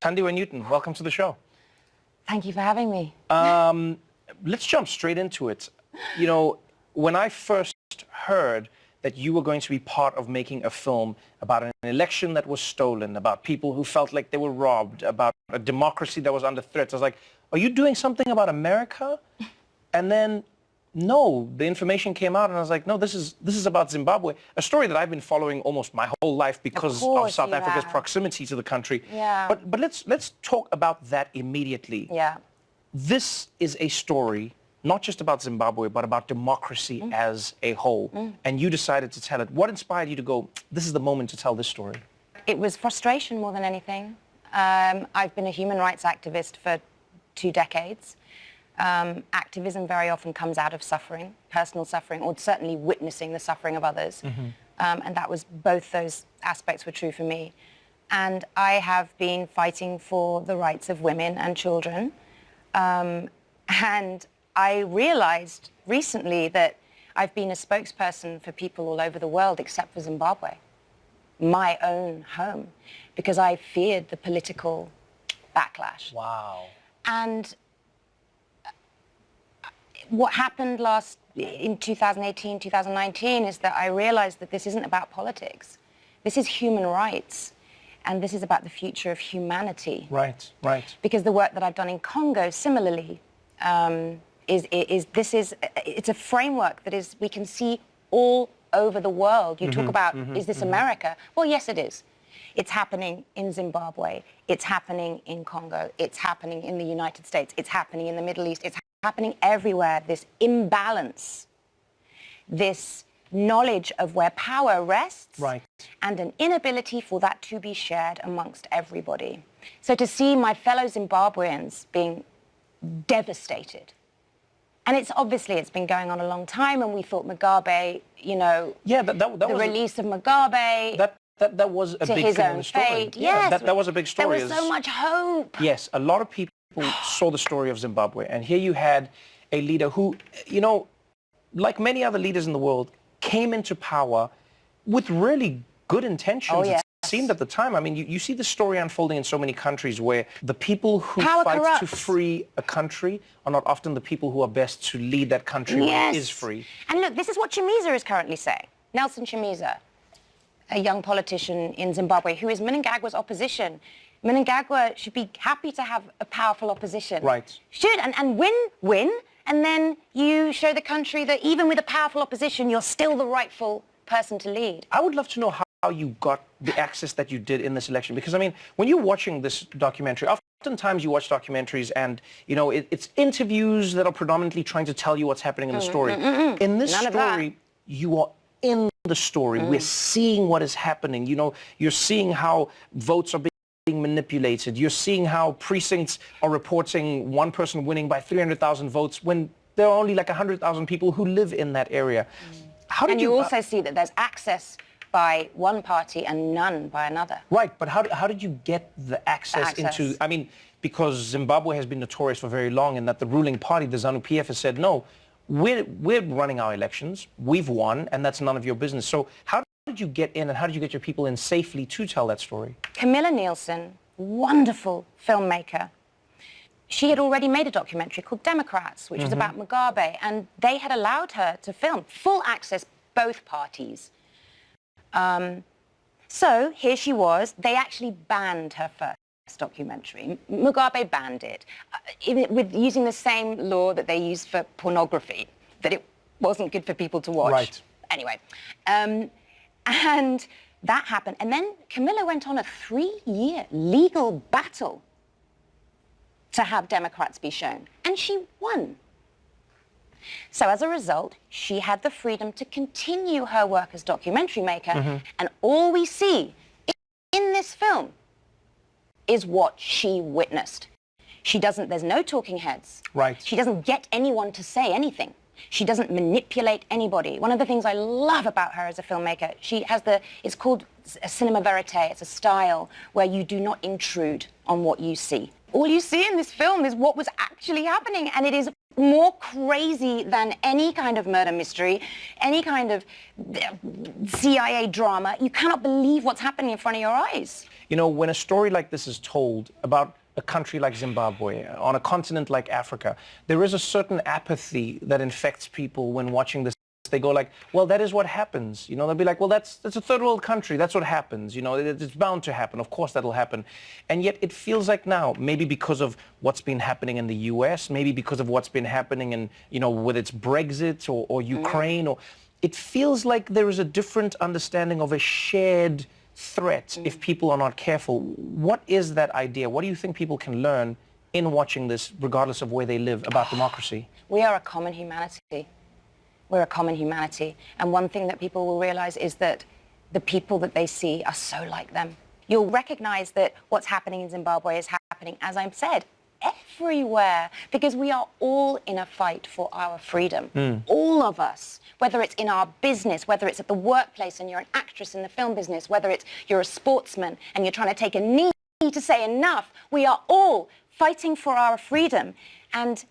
Thandiwe Newton, welcome to the show. Thank you for having me. Let's jump straight into it. You know, when I first heard that you were going to be part of making a film about an election that was stolen, about people who felt like they were robbed, about a democracy that was under threat, I was like, are you doing something about America? And then, no, the information came out and I was like, no, this is about Zimbabwe, a story that I've been following almost my whole life because of South Africa's proximity to the country. Yeah. But let's talk about that immediately. Yeah. This is a story not just about Zimbabwe, but about democracy as a whole. And you decided to tell it. What inspired you to go, this is the moment to tell this story? It was frustration more than anything. I've been a human rights activist for 2 decades. Activism very often comes out of suffering, personal suffering, or certainly witnessing the suffering of others. And that was, both those aspects were true for me. And I have been fighting for the rights of women and children. And I realized recently that I've been a spokesperson for people all over the world except for Zimbabwe, my own home, because I feared the political backlash. Wow. And what happened in 2018, 2019 is that I realized that this isn't about politics. This is human rights. And this is about the future of humanity. Right, right. Because the work that I've done in Congo, similarly, it's a framework that we can see all over the world. You talk about, is this America? Well, yes, it is. It's happening in Zimbabwe. It's happening in Congo. It's happening in the United States. It's happening in the Middle East. It's happening everywhere. This imbalance, this knowledge of where power rests, right, and an inability for that to be shared amongst everybody. So to see my fellow Zimbabweans being devastated, and it's been going on a long time, and we thought Mugabe, you know, yeah, the release of Mugabe, that was a big thing in the story. Fate. Yeah, yes, that was a big story. There was so much hope. Yes, a lot of people saw the story of Zimbabwe, and here you had a leader who, you know, like many other leaders in the world, came into power with really good intentions. Oh, yes. It seemed at the time. I mean, you see the story unfolding in so many countries where the people who fight to free a country are not often the people who are best to lead that country when it is free. And look, this is what Chamisa is currently saying. Nelson Chamisa, a young politician in Zimbabwe who is Mnangagwa's opposition. Mnangagwa should be happy to have a powerful opposition. Right. Should, and win. And then you show the country that even with a powerful opposition, you're still the rightful person to lead. I would love to know how you got the access that you did in this election. Because, I mean, when you're watching this documentary, oftentimes you watch documentaries and, you know, it's interviews that are predominantly trying to tell you what's happening in the story. In this story, you are in the story. We're seeing what is happening. You know, you're seeing how votes are being manipulated. You're seeing how precincts are reporting one person winning by 300,000 votes when there are only like 100,000 people who live in that area. And you also see that there's access by one party and none by another. Right, but how did you get the access into, I mean, because Zimbabwe has been notorious for very long, and that the ruling party, the ZANU-PF, has said, no, we're running our elections, we've won, and that's none of your business. So how did you get in, and how did you get your people in safely to tell that story? Camilla Nielsson, wonderful filmmaker. She had already made a documentary called Democrats, which was about Mugabe, and they had allowed her to film, full access, both parties. So here she was. They actually banned her first documentary. Mugabe banned it, with using the same law that they use for pornography, that it wasn't good for people to watch. Right. Anyway, and that happened. And then Camilla went on a 3-year legal battle to have Democrats be shown. And she won. So as a result, she had the freedom to continue her work as documentary maker. And all we see in this film is what she witnessed. There's no talking heads. Right. She doesn't get anyone to say anything. She doesn't manipulate anybody. One of the things I love about her as a filmmaker, it's called a cinema verite. It's a style where you do not intrude on what you see. All you see in this film is what was actually happening, and it is more crazy than any kind of murder mystery, any kind of CIA drama. You cannot believe what's happening in front of your eyes. You know, when a story like this is told about a country like Zimbabwe, on a continent like Africa, there is a certain apathy that infects people when watching this. They go like, well, that is what happens. You know, they'll be like, well, that's a third world country. That's what happens. You know, it's bound to happen. Of course, that'll happen. And yet it feels like now, maybe because of what's been happening in the US, maybe because of what's been happening in, you know, whether it's Brexit or Ukraine, or it feels like there is a different understanding of a shared threat if people are not careful. What is that idea? What do you think people can learn in watching this, regardless of where they live, about democracy? We are a common humanity. We're a common humanity. And one thing that people will realize is that the people that they see are so like them. You'll recognize that what's happening in Zimbabwe is happening, as I've said, everywhere, because we are all in a fight for our freedom. All of us, whether it's in our business, whether it's at the workplace and you're an actress in the film business, whether it's you're a sportsman and you're trying to take a knee to say enough, we are all fighting for our freedom. And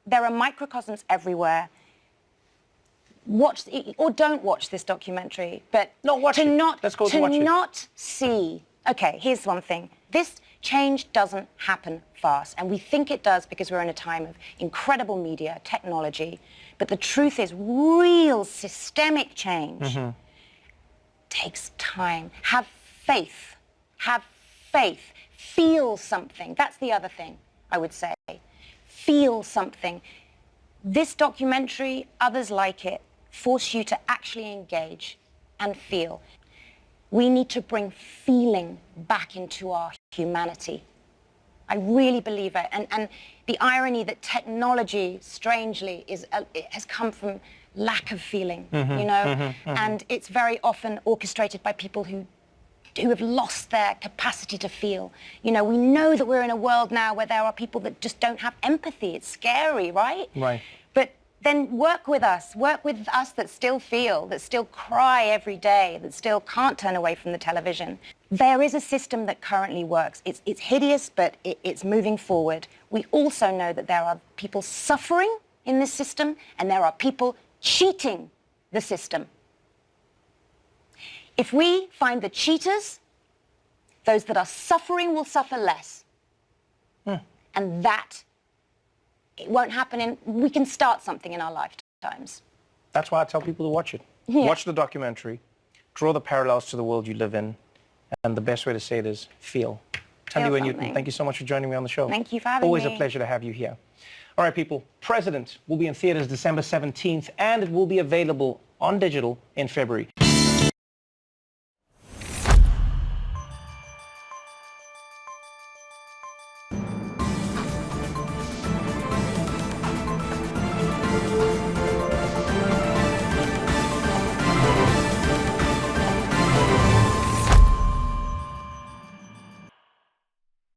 there are microcosms everywhere. Watch or don't watch this documentary, but no, watch to it. not Let's go to watch it. not see. Okay, here's one thing. This change doesn't happen fast, and we think it does because we're in a time of incredible media technology. But the truth is, real systemic change takes time. Have faith. Have faith. Feel something. That's the other thing I would say. Feel something. This documentary, others like it, force you to actually engage and feel. We need to bring feeling back into our humanity. I really believe it. And the irony that technology, strangely, it has come from lack of feeling, you know? And it's very often orchestrated by people who have lost their capacity to feel. You know, we know that we're in a world now where there are people that just don't have empathy. It's scary, right? Right. But then work with us that still feel, that still cry every day, that still can't turn away from the television. There is a system that currently works. It's hideous, but it's moving forward. We also know that there are people suffering in this system, and there are people cheating the system. If we find the cheaters, those that are suffering will suffer less. And that, it won't happen we can start something in our lifetimes. That's why I tell people to watch it. Yeah. Watch the documentary, draw the parallels to the world you live in, and the best way to say it is feel. Thandiwe Newton, thank you so much for joining me on the show. Thank you for having me. Always a pleasure to have you here. All right, people, President will be in theaters December 17th, and it will be available on digital in February.